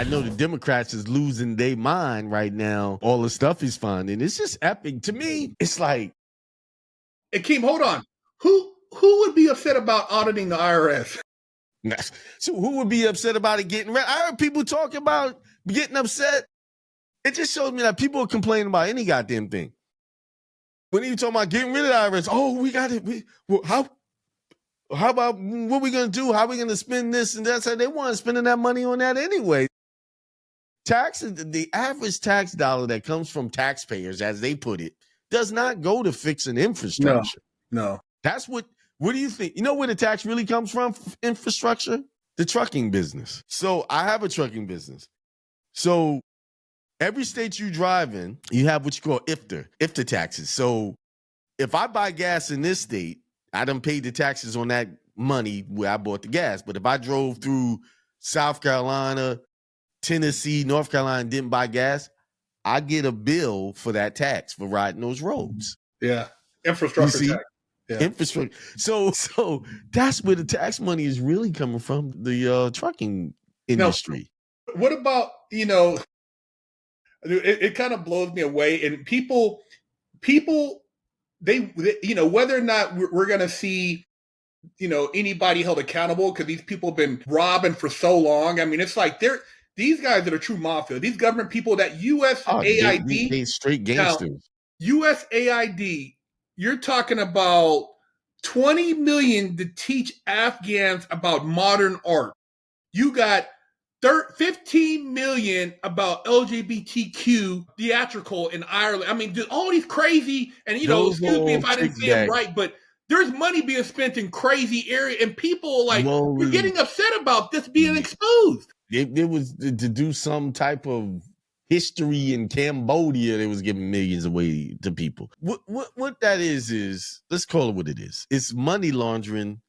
know the Democrats is losing their mind right now. All the stuff he's finding. It's just epic. To me, it's like. And Keem, hold on. Who would be upset about auditing the IRS? So who would be upset about it getting rid? I heard people talking about getting upset. It just shows me that people are complaining about any goddamn thing. When you talking about getting rid of the IRS, oh, we got it. How about what we gonna do? How we gonna spend this and that? So they want spending that money on that anyway. Taxes, the average tax dollar that comes from taxpayers, as they put it, does not go to fixing infrastructure. No. That's what do you think? You know where the tax really comes from? Infrastructure? The trucking business. So I have a trucking business. So every state you drive in, you have what you call IFTA taxes. So if I buy gas in this state, I done paid the taxes on that money where I bought the gas. But if I drove through South Carolina, Tennessee, North Carolina, and didn't buy gas, I get a bill for that tax for riding those roads. Yeah. Infrastructure tax. Yeah. Infrastructure. So that's where the tax money is really coming from, the trucking industry. Now, what about, it kind of blows me away. And people, they whether or not we're going to see, anybody held accountable because these people have been robbing for so long. I mean, it's like these guys that are true mafia, these government people, that USAID. They straight gangsters. Now, USAID, you're talking about $20 million to teach Afghans about modern art. You got $15 million about LGBTQ theatrical in Ireland. I mean, all these crazy, and excuse me if I didn't say it right, but there's money being spent in crazy areas, and people are getting upset about this being exposed. It was to do some type of history in Cambodia. They was giving millions away to people. What that is let's call it what it is. It's money laundering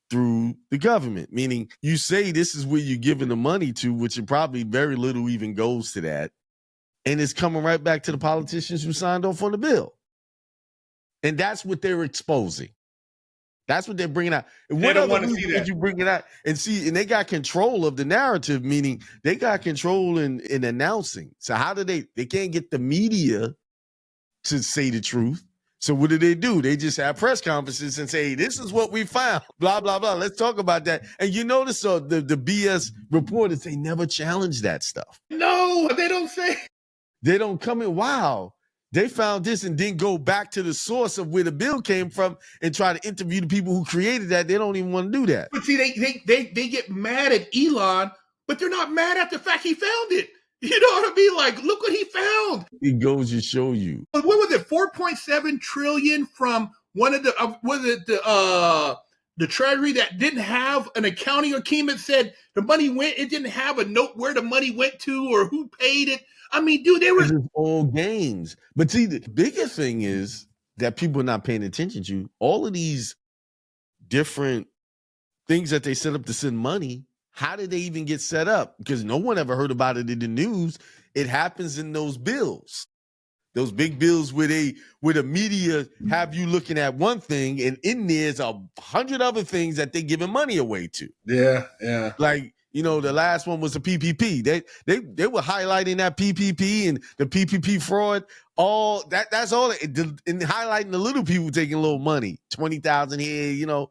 through the government, meaning you say this is where you're giving the money to, which it probably very little even goes to that. And it's coming right back to the politicians who signed off on the bill. And that's what they're exposing. That's what they're bringing out. And they don't want to see that. You bring it out and see, and they got control of the narrative, meaning they got control in announcing. So how do they can't get the media to say the truth. So what do? They just have press conferences and say, hey, this is what we found, blah, blah, blah. Let's talk about that. And you notice the BS reporters, they never challenge that stuff. No, they don't say. They don't come in, wow, they found this and then go back to the source of where the bill came from and try to interview the people who created that. They don't even want to do that. But see, they get mad at Elon, but they're not mad at the fact he found it. You know what I mean? Like, look what he found. It goes to show you. What was it? 4.7 trillion from one of the the Treasury that didn't have an accounting. Akeem had said the money went. It didn't have a note where the money went to or who paid it. I mean, dude, there was all games. But see, the biggest thing is that people are not paying attention to. All of these different things that they set up to send money. How did they even get set up? Because no one ever heard about it in the news. It happens in those bills, those big bills where the media have you looking at one thing, and in there's 100 other things that they're giving money away to. Yeah. Like, the last one was the PPP. They were highlighting that PPP and the PPP fraud. All that's all, and highlighting the little people taking a little money, 20,000 here.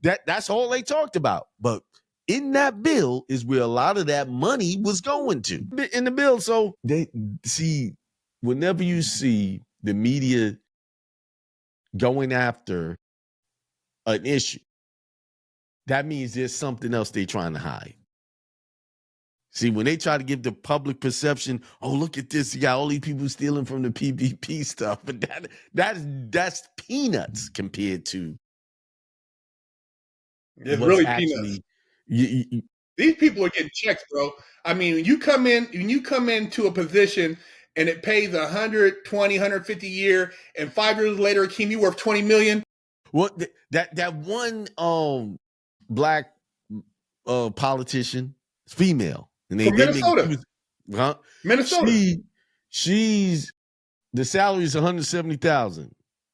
That's all they talked about, but. In that bill is where a lot of that money was going to in the bill. So they see, whenever you see the media going after an issue, that means there's something else they're trying to hide. See, when they try to give the public perception, oh, look at this, you got all these people stealing from the PPP stuff, but that's peanuts compared to it's really peanuts. These people are getting checks, bro. I mean, when you come into a position and it pays 120, 150 a year, and 5 years later, Akeem, you worth 20 million. Well, that one black politician, female, and from Minnesota. Minnesota. She's the salary is $170,000.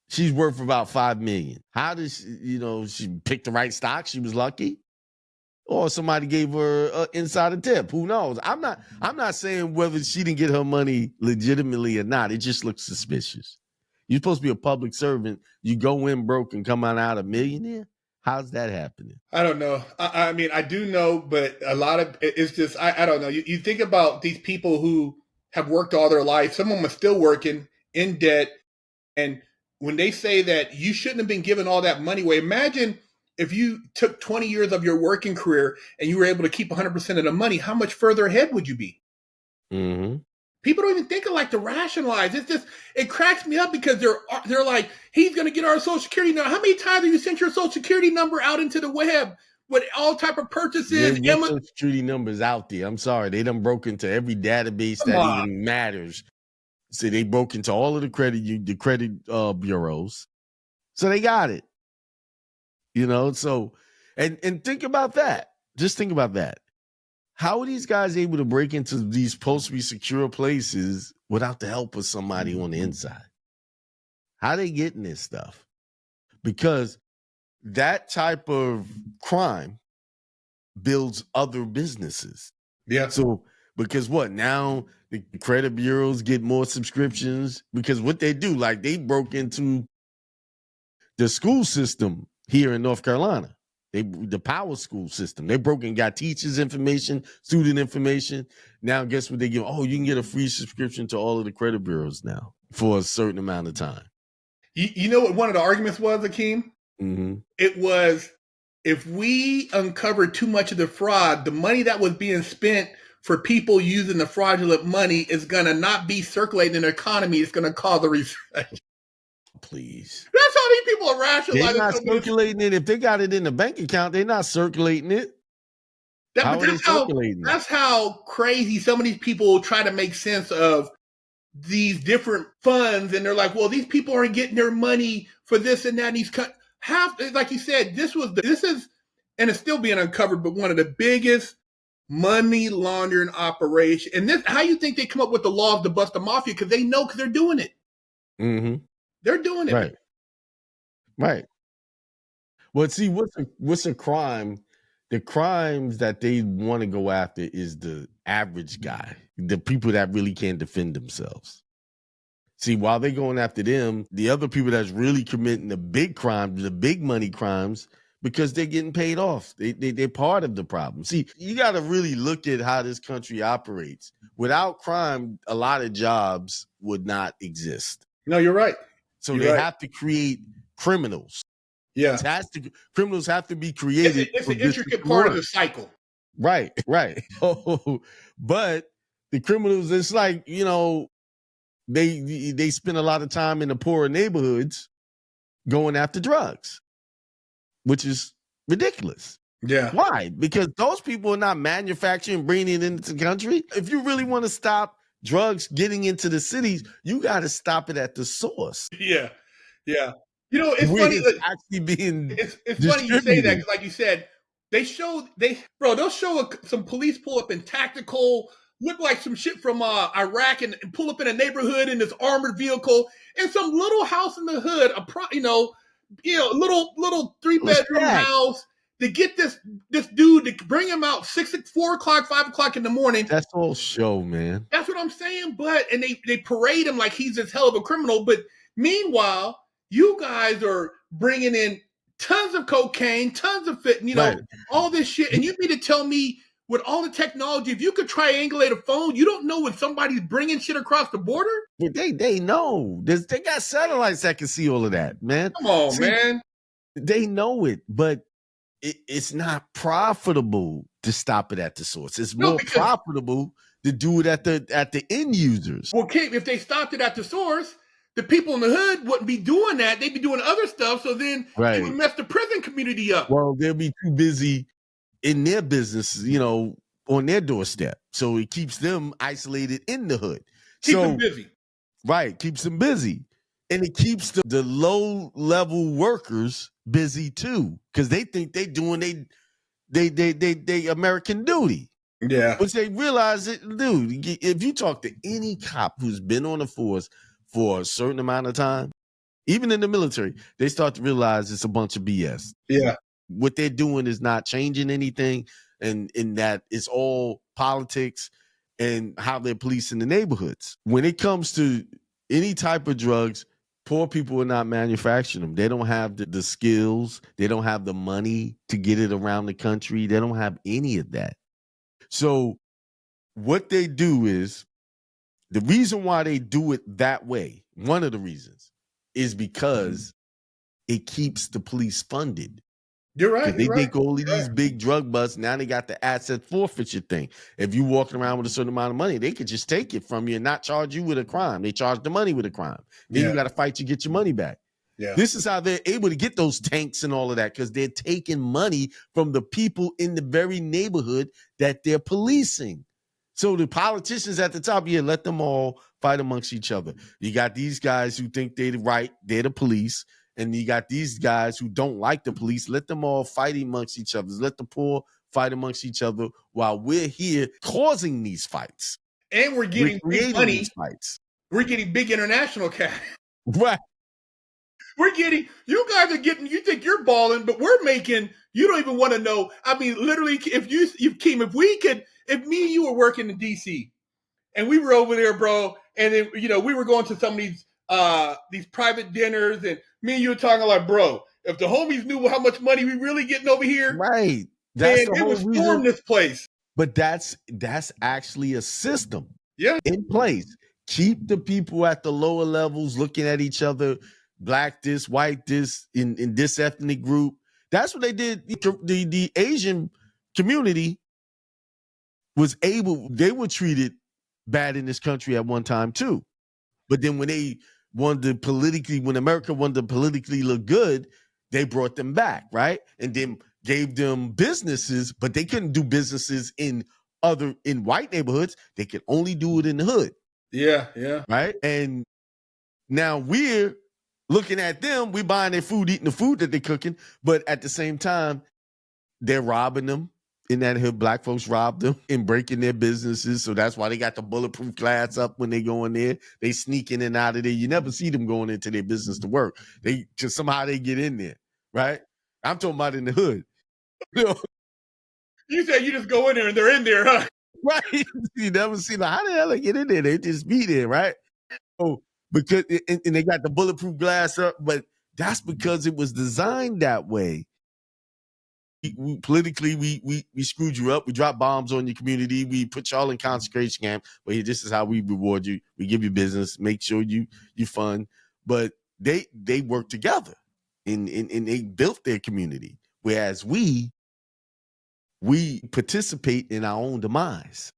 She's worth about $5 million. How does she picked the right stock? She was lucky. or somebody gave her an insider tip. Who knows? I'm not saying whether she didn't get her money legitimately or not. It just looks suspicious. You're supposed to be a public servant. You go in broke and come out a millionaire. How's that happening? I don't know. I mean, I do know, but a lot of it's just I don't know. You think about these people who have worked all their life. Some of them are still working in debt, and when they say that you shouldn't have been given all that money away, imagine if you took 20 years of your working career and you were able to keep 100% of the money. How much further ahead would you be? Mm-hmm. People don't even think of like to rationalize. It's just it cracks me up because they're like, he's going to get our Social Security number. How many times have you sent your Social Security number out into the web with all type of purchases? Your Social Security numbers out there. I'm sorry, they done broke into every database that even matters. So they broke into all of the credit bureaus. So they got it. You know, so and think about that. Just think about that. How are these guys able to break into these supposed to be secure places without the help of somebody on the inside? How they getting this stuff? Because that type of crime builds other businesses. Yeah. So because what now the credit bureaus get more subscriptions because what they do, like they broke into the school system here in North Carolina. The power school system. They broke and got teachers' information, student information. Now, guess what they give? Oh, you can get a free subscription to all of the credit bureaus now for a certain amount of time. You know what one of the arguments was, Akeem? Mm-hmm. It was if we uncovered too much of the fraud, the money that was being spent for people using the fraudulent money is going to not be circulating in the economy. It's going to cause a recession. Please. That's how these people are rationalizing. They're not circulating it. If they got it in the bank account, they're not circulating it. That's how crazy some of these people try to make sense of these different funds. And they're like, well, these people aren't getting their money for this and that. And these like you said, this is, and it's still being uncovered, but one of the biggest money laundering operation. And this, how you think they come up with the laws to bust the mafia? Because they know, because they're doing it. Mm-hmm. They're doing it. Right. Right. Well, see, what's a crime? The crimes that they want to go after is the average guy, the people that really can't defend themselves. See, while they're going after them, the other people that's really committing the big crimes, the big money crimes, because they're getting paid off. They're part of the problem. See, you got to really look at how this country operates. Without crime, a lot of jobs would not exist. No, you're right. So they have to create criminals. Yeah. Criminals have to be created. It's an intricate part of the cycle. Right. But the criminals, it's like, you know, they spend a lot of time in the poorer neighborhoods going after drugs, which is ridiculous. Yeah. Why? Because those people are not manufacturing, bringing it into the country. If you really want to stop drugs getting into the cities, you got to stop it at the source. Yeah. Yeah. You know, it's where funny. It's actually being it's funny you say that, because like you said, they'll show some police pull up in tactical, look like some shit from Iraq, and pull up in a neighborhood in this armored vehicle, and some little house in the hood, little 3-bedroom house, to get this dude, to bring him out 4 o'clock, 5 o'clock in the morning. That's all show, man. That's what I'm saying. And they parade him like he's this hell of a criminal. But meanwhile, you guys are bringing in tons of cocaine, tons of all this shit. And you mean to tell me, with all the technology, if you could triangulate a phone, you don't know when somebody's bringing shit across the border? But they know. They got satellites that can see all of that, man. Come on, man. They know it, but it's not profitable to stop it at the source. It's more profitable to do it at the end users. Well, if they stopped it at the source, the people in the hood wouldn't be doing that. They'd be doing other stuff. So then it would mess the prison community up. Well, they'll be too busy in their business, on their doorstep. So it keeps them isolated in the hood. Keep them busy. Right. Keeps them busy. And it keeps the low-level workers busy too, because they think they're doing they American duty. Yeah. Which they realize that, dude, if you talk to any cop who's been on the force for a certain amount of time, even in the military, they start to realize it's a bunch of BS. Yeah. what they're doing is not changing anything, and in that it's all politics and how they're policing the neighborhoods. When it comes to any type of drugs, poor people are not manufacturing them. They don't have the skills. They don't have the money to get it around the country. They don't have any of that. So what they do is, the reason why they do it that way, one of the reasons, is because it keeps the police funded. You're right. Because they You're make right. all of these big drug busts. Now they got the asset forfeiture thing. If you walking around with a certain amount of money, they could just take it from you and not charge you with a crime. They charge the money with a crime. Then you got to fight to get your money back. Yeah. This is how they're able to get those tanks and all of that, because they're taking money from the people in the very neighborhood that they're policing. So the politicians at the top, yeah, let them all fight amongst each other. You got these guys who think they're right, they're the police. And you got these guys who don't like the police. Let them all fight amongst each other. Let the poor fight amongst each other while we're here causing these fights. And we're getting big money. These fights. We're getting big international cash. Right. We're getting, you guys are getting, you think you're balling, but we're making, you don't even want to know. I mean, literally, if me and you were working in DC and we were over there, bro, and then, we were going to some of these private dinners, and me and you were talking like, bro, if the homies knew how much money we really getting over here, right? That's man, it would storm this place. But that's actually a system, in place. Keep the people at the lower levels looking at each other, black this, white this, in this ethnic group. That's what they did. The Asian community they were treated bad in this country at one time too. But then when when America wanted to politically look good, they brought them back, right? And then gave them businesses, but they couldn't do businesses in white neighborhoods. They could only do it in the hood. Yeah, yeah. Right? And now we're looking at them, we buying their food, eating the food that they're cooking, but at the same time, they're robbing them. In that hood, black folks rob them and breaking their businesses. So that's why they got the bulletproof glass up when they go in there. They sneak in and out of there. You never see them going into their business to work. They just somehow they get in there, right? I'm talking about in the hood. You said you just go in there and they're in there, huh? Right. You never see how the hell they get in there? They just be there, right? Oh, because and they got the bulletproof glass up, but that's because it was designed that way. Politically, we screwed you up. We dropped bombs on your community. We put y'all in concentration camp. But this is how we reward you. We give you business, make sure you fund. But they work together, and they built their community. Whereas we participate in our own demise.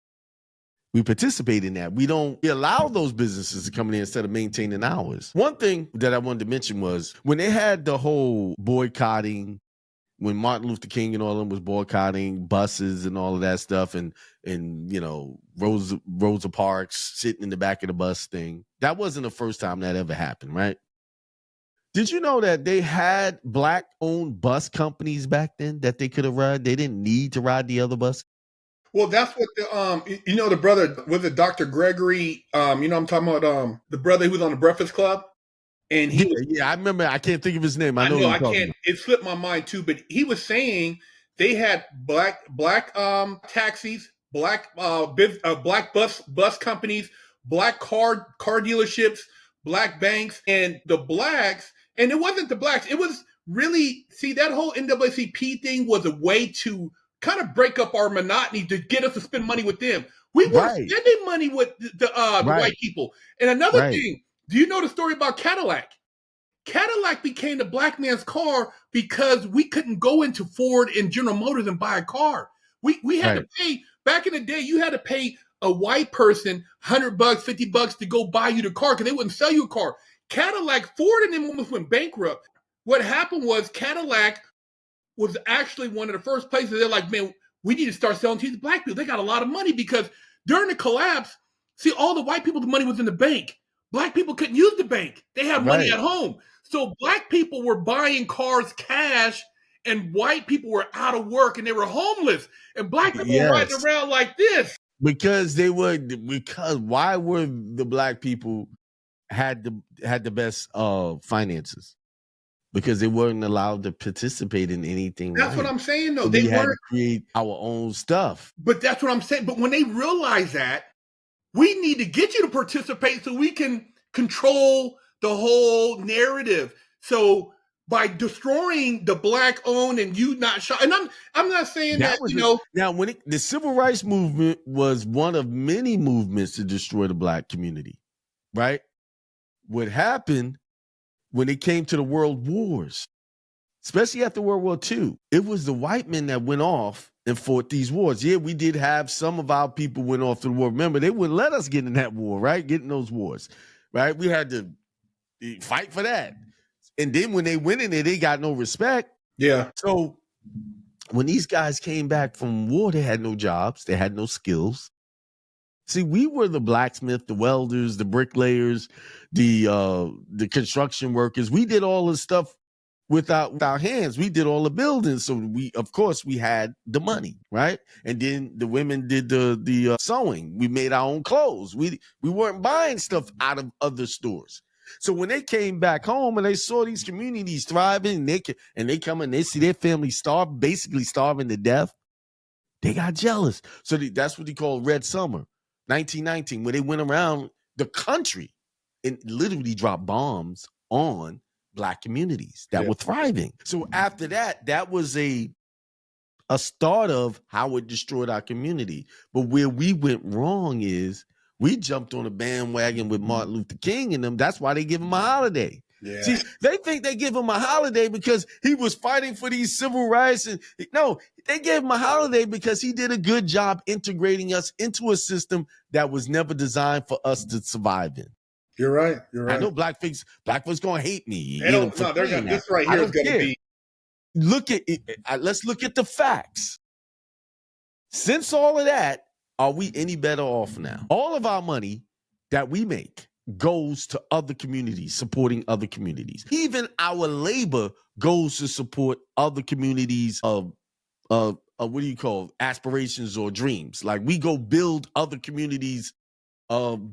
We participate in that. We allow those businesses to come in instead of maintaining ours. One thing that I wanted to mention was when they had the whole boycotting, when Martin Luther King and all of them was boycotting buses and all of that stuff, and Rosa Parks sitting in the back of the bus thing, that wasn't the first time that ever happened, right? Did you know that they had black-owned bus companies back then that they could have ride? They didn't need to ride the other bus. Well, that's what the brother, was it Dr. Gregory? I'm talking about the brother who was on the Breakfast Club. And I remember. I can't think of his name. I know I can't. It slipped my mind too. But he was saying they had black taxis, black bus companies, black car dealerships, black banks, and the blacks. And it wasn't the blacks. It was really, that whole NAACP thing was a way to kind of break up our monotony to get us to spend money with them. We weren't spending money with the white people. And another thing, do you know the story about Cadillac? Cadillac became the black man's car because we couldn't go into Ford and General Motors and buy a car. We had to pay, back in the day, you had to pay a white person $100, $50 to go buy you the car because they wouldn't sell you a car. Cadillac, Ford and them almost went bankrupt. What happened was Cadillac was actually one of the first places they're like, man, we need to start selling to these black people. They got a lot of money because during the collapse, all the white people's money was in the bank. Black people couldn't use the bank. They had money at home. So black people were buying cars cash and white people were out of work and they were homeless. And black people were riding around like this. Because why were the black people had the best finances? because they weren't allowed to participate in anything. That's what white. I'm saying, though. So They we had to weren't, create our own stuff. but that's what I'm saying. But when they realize that, we need to get you to participate so we can control the whole narrative. So by destroying the black owned and you not shot, and I'm not saying that, Now when the civil rights movement was one of many movements to destroy the black community, right? What happened when it came to the world wars, especially after World War II, it was the white men that went off and fought these wars. Yeah, we did have some of our people went off to the war. Remember, they wouldn't let us get in that war, right? Get in those wars, right? We had to fight for that. And then when they went in there, they got no respect. Yeah. So when these guys came back from war, they had no jobs. They had no skills. See, we were the blacksmith, the welders, the bricklayers, the construction workers. We did all the stuff with our hands. We did all the buildings. So of course, we had the money, right? And then the women did the sewing. We made our own clothes. We weren't buying stuff out of other stores. So when they came back home and they saw these communities thriving, and they come and they see their family basically starving to death, they got jealous. So that's what they call Red Summer, 1919, where they went around the country and literally dropped bombs on black communities that were thriving. So after that, that was a start of how it destroyed our community. But where we went wrong is we jumped on a bandwagon with Martin Luther King and them. That's why they give him a holiday. Yeah. See, they think they give him a holiday because he was fighting for these civil rights. And no, they gave him a holiday because he did a good job integrating us into a system that was never designed for us to survive in. You're right. You're right. I know black folks gonna hate me. They don't, no, they're gonna. This right here is gonna be. Look at it. Let's look at the facts. Since all of that, are we any better off now? All of our money that we make goes to other communities, supporting other communities. Even our labor goes to support other communities of what do you call aspirations or dreams? Like we go build other communities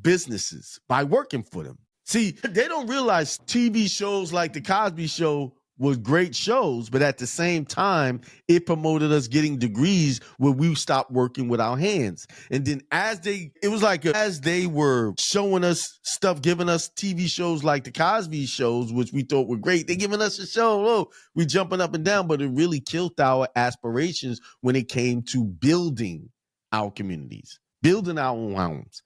businesses by working for them. See, they don't realize TV shows like The Cosby Show was great shows, but at the same time, it promoted us getting degrees where we stopped working with our hands. And then as they were showing us stuff, giving us TV shows like The Cosby Shows, which we thought were great, they giving us a show, we jumping up and down, but it really killed our aspirations when it came to building our communities, building our own homes,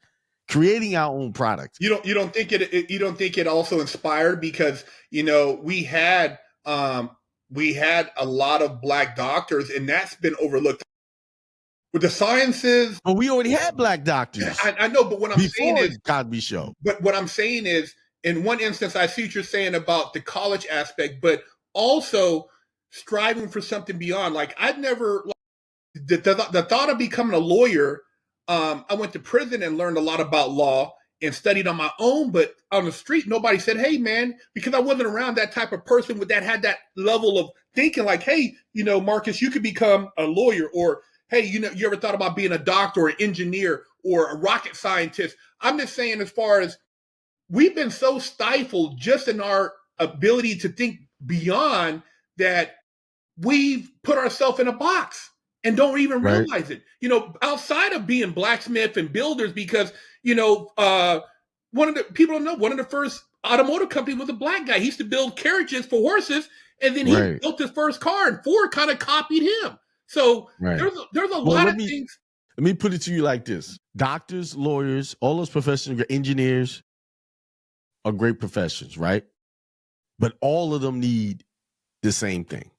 creating our own products. You don't think it also inspired because we had a lot of black doctors and that's been overlooked with the sciences. But we already had black doctors. I know, but what I'm saying is Cosby Show. But what I'm saying is, in one instance, I see what you're saying about the college aspect, but also striving for something beyond. Like I've never the thought of becoming a lawyer. I went to prison and learned a lot about law and studied on my own, but on the street, nobody said, hey, man, because I wasn't around that type of person that had that level of thinking like, hey, Marcus, you could become a lawyer, or, hey, you ever thought about being a doctor or an engineer or a rocket scientist? I'm just saying, as far as we've been so stifled just in our ability to think beyond that, we've put ourselves in a box and don't even realize it. Outside of being blacksmith and builders, because, one of the first automotive company was a black guy. He used to build carriages for horses, and then he built his first car, and Ford kind of copied him. So there's a lot of things. Let me put it to you like this. Doctors, lawyers, all those professions, engineers are great professions, right? But all of them need the same thing.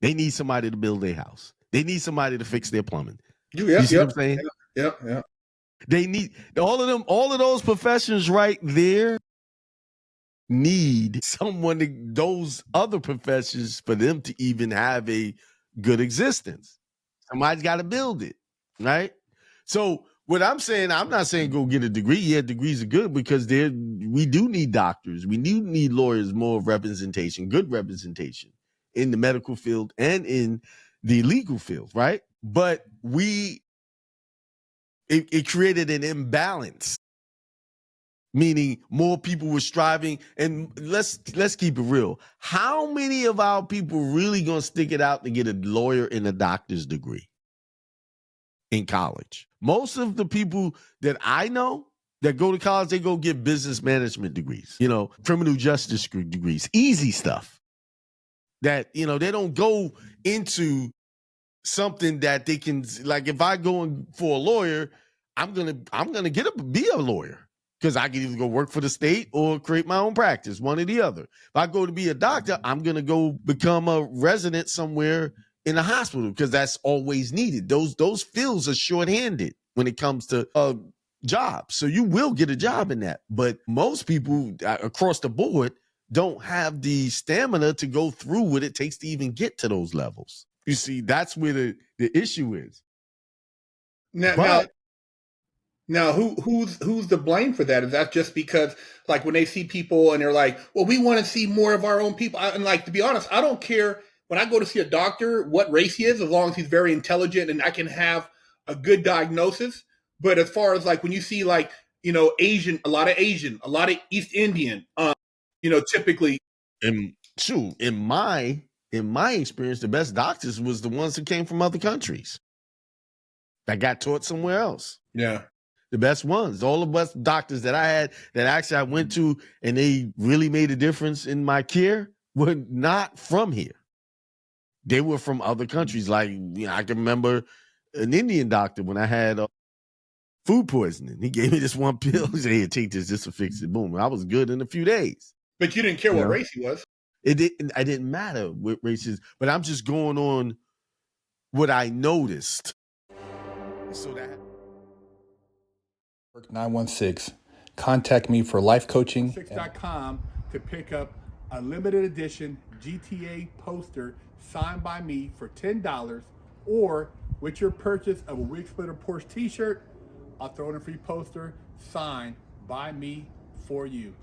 They need somebody to build their house. They need somebody to fix their plumbing. You see what I'm saying? Yeah. They need all of those professions right there need someone those other professions for them to even have a good existence. Somebody's got to build it, right? So what I'm saying, I'm not saying go get a degree. Yeah, degrees are good because we do need doctors. We do need lawyers, more representation, good representation in the medical field and in the legal field, right? But it created an imbalance meaning more people were striving. And let's keep it real. How many of our people really gonna stick it out to get a lawyer and a doctor's degree in college? Most of the people that I know that go to college, they go get business management degrees, criminal justice degrees, easy stuff that, they don't go into something that they can, like, if I go in for a lawyer, I'm gonna be a lawyer because I can either go work for the state or create my own practice, one or the other. If I go to be a doctor, I'm gonna go become a resident somewhere in a hospital because that's always needed. Those fields are shorthanded when it comes to jobs, so you will get a job in that. But most people across the board don't have the stamina to go through what it takes to even get to those levels. You see, that's where the issue is. Now, who's the blame for that? Is that just because, like, when they see people and they're like, well, we want to see more of our own people? And, like, to be honest, I don't care when I go to see a doctor what race he is, as long as he's very intelligent and I can have a good diagnosis. But as far as, like, when you see, like, Asian, a lot of East Indian, typically. And shoot, in my experience, the best doctors was the ones that came from other countries that got taught somewhere else. Yeah. The best ones, all the best doctors that I had that actually I went to and they really made a difference in my care were not from here. They were from other countries. Like, I can remember an Indian doctor when I had food poisoning. He gave me this one pill. He said, "Here, take this just to fix it." Boom. I was good in a few days. But you didn't care what race he was. I didn't matter what races, but I'm just going on what I noticed. So that BigHerc916. Contact me for life coaching. .com to pick up a limited edition GTA poster signed by me for $10, or with your purchase of a Wig Splitter Porsche t-shirt, I'll throw in a free poster signed by me for you.